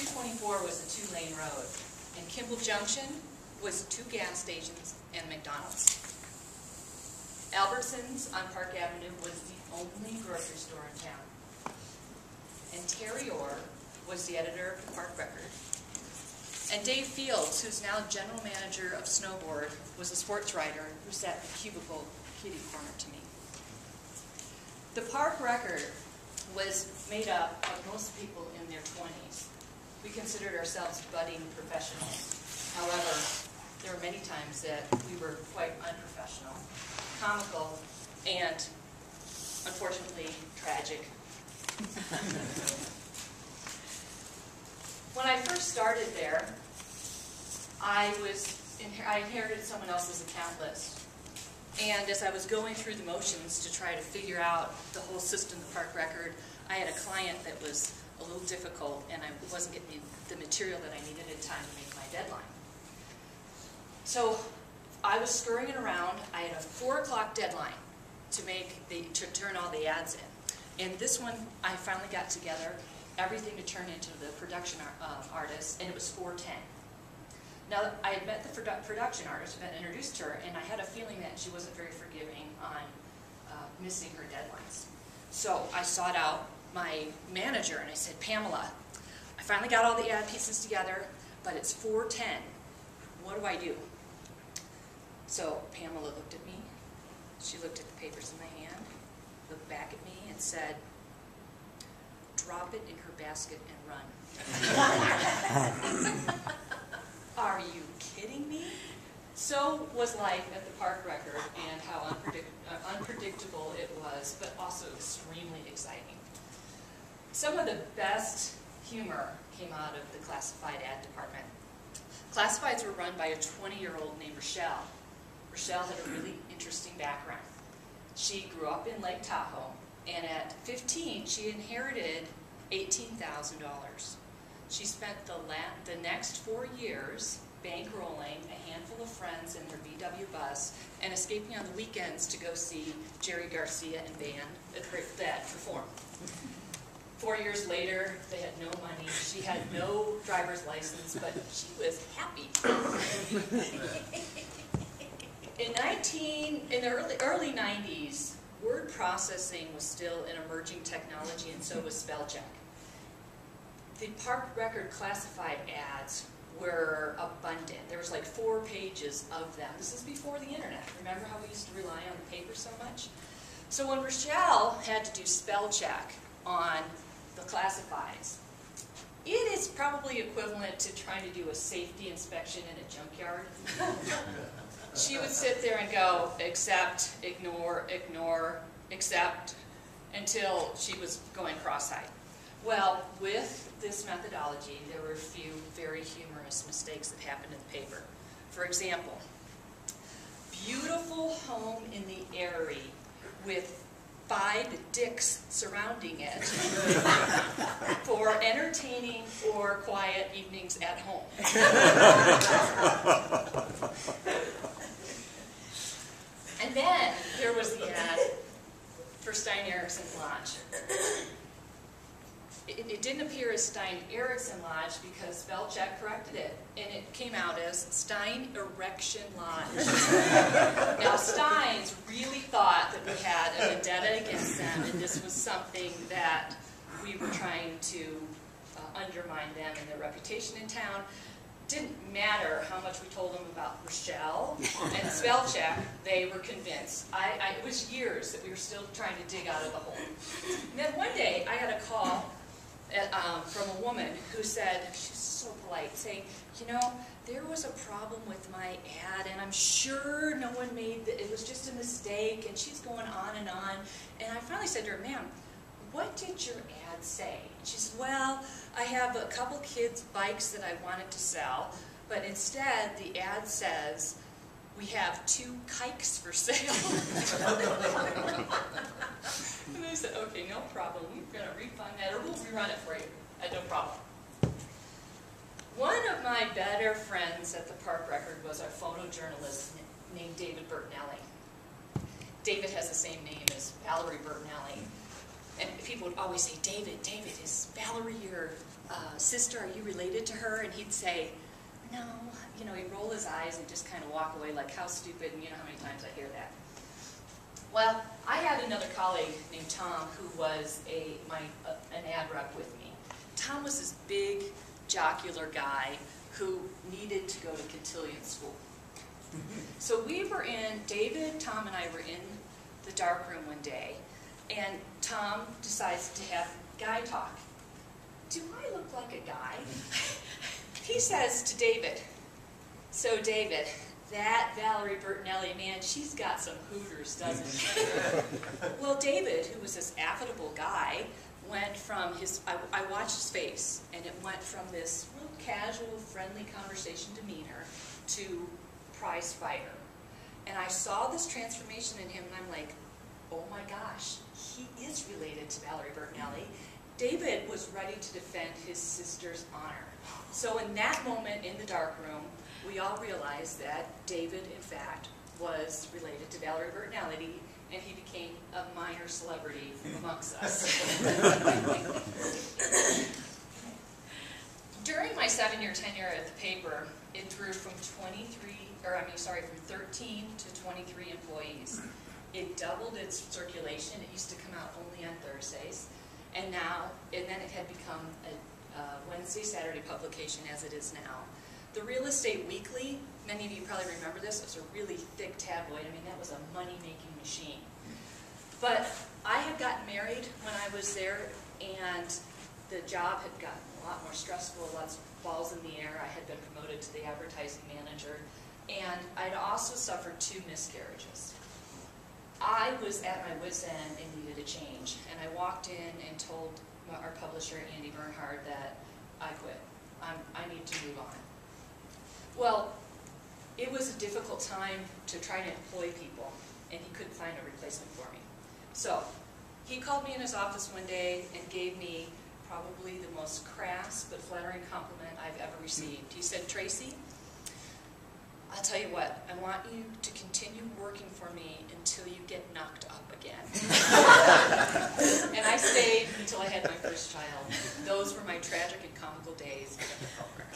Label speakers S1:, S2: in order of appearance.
S1: 224 was a 2-lane road, and Kimball Junction was 2 gas stations and McDonald's. Albertsons on Park Avenue was the only grocery store in town. And Terry Orr was the editor of the Park Record. And Dave Fields, who's now general manager of Snowboard, was a sports writer who sat in the cubicle kitty corner to me. The Park Record was made up of most people in their 20s. We considered ourselves budding professionals. However, there were many times that we were quite unprofessional, comical, and unfortunately tragic. When I first started there, I inherited someone else's account list. And as I was going through the motions to try to figure out the whole system, the Park Record, I had a client that was a little difficult, and I wasn't getting the material that I needed in time to make my deadline. So I was scurrying it around. I had a 4 o'clock deadline to turn all the ads in. And this one, I finally got together everything to turn into the production artist, and it was 4:10. Now, I had met the production artist, and introduced her, and I had a feeling that she wasn't very forgiving on missing her deadlines. So I sought out my manager, and I said, Pamela, I finally got all the ad pieces together, but it's 4:10. What do I do? So Pamela looked at me. She looked at the papers in my hand, looked back at me, and said, drop it in her basket and run. Are you kidding me? So was life at the Park Record, and how unpredictable it was, but also extremely exciting. Some of the best humor came out of the classified ad department. Classifieds were run by a 20-year-old named Rochelle. Rochelle had a really interesting background. She grew up in Lake Tahoe, and at 15, she inherited $18,000. She spent the next 4 years bankrolling a handful of friends in their VW bus and escaping on the weekends to go see Jerry Garcia and band that performed. 4 years later, they had no money. She had no driver's license, but she was happy. In the early 90s, word processing was still an emerging technology, and so was spell check. The Park Record classified ads were abundant. There was like 4 pages of them. This is before the internet. Remember how we used to rely on the paper so much? So when Rochelle had to do spell check on the classifieds, it is probably equivalent to trying to do a safety inspection in a junkyard. She would sit there and go, accept, ignore, ignore, accept, until she was going cross-eyed. Well, with this methodology, there were a few very humorous mistakes that happened in the paper. For example, beautiful home in the Erie with 5 dicks surrounding it for entertaining or quiet evenings at home. And then there was the ad for Stein Erikson's Lodge. It didn't appear as Stein Erikson Lodge because spell check corrected it, and it came out as Stein Erection Lodge. Now, Steins really thought that we had a vendetta against them, and this was something that we were trying to undermine them and their reputation in town. Didn't matter how much we told them about Rochelle and spell check, they were convinced. It was years that we were still trying to dig out of the hole. And then one day, I got a call from a woman who said, she's so polite, saying, you know, there was a problem with my ad, and I'm sure no one made it was just a mistake, and she's going on. And I finally said to her, ma'am, what did your ad say? And she said, well, I have a couple kids' bikes that I wanted to sell, but instead the ad says, we have 2 kikes for sale. And I said, okay, no problem. We're going to refund that, or we'll rerun it for you. No problem. One of my better friends at the Park Record was our photojournalist named David Bertinelli. David has the same name as Valerie Bertinelli. and people would always say, David, is Valerie your sister? Are you related to her? And he'd say, no. You know, he'd roll his eyes and just kind of walk away like, how stupid, and you know how many times I hear that. Well, I had another colleague named Tom who was an ad rep with me. Tom was this big, jocular guy who needed to go to cotillion school. So we were David, Tom, and I were in the dark room one day, and Tom decides to have guy talk. Do I look like a guy? He says to David, so David, that Valerie Bertinelli, man, she's got some hooters, doesn't she? Well, David, who was this affable guy, went from I watched his face, and it went from this real casual, friendly conversation demeanor to prize fighter. And I saw this transformation in him, and I'm like, oh my gosh, he is related to Valerie Bertinelli. David was ready to defend his sister's honor. So in that moment in the dark room, we all realized that David, in fact, was related to Valerie Bertinelli, and he became a minor celebrity amongst us. During my 7-year tenure at the paper, it grew from 13 to 23 employees. It doubled its circulation. It used to come out only on Thursdays, and then it had become a Wednesday, Saturday publication as it is now. The Real Estate Weekly, many of you probably remember this, it was a really thick tabloid. I mean, that was a money-making machine. But I had gotten married when I was there, and the job had gotten a lot more stressful, lots of balls in the air. I had been promoted to the advertising manager, and I'd also suffered 2 miscarriages. I was at my wit's end and needed a change, and I walked in and told our publisher, Andy Bernhard, that I quit. I need to move on. Well, it was a difficult time to try to employ people, and he couldn't find a replacement for me. So he called me in his office one day and gave me probably the most crass but flattering compliment I've ever received. He said, Tracy, I'll tell you what, I want you to continue working for me until you get knocked up again. And I stayed until I had my first child. Those were my tragic and comical days at the program.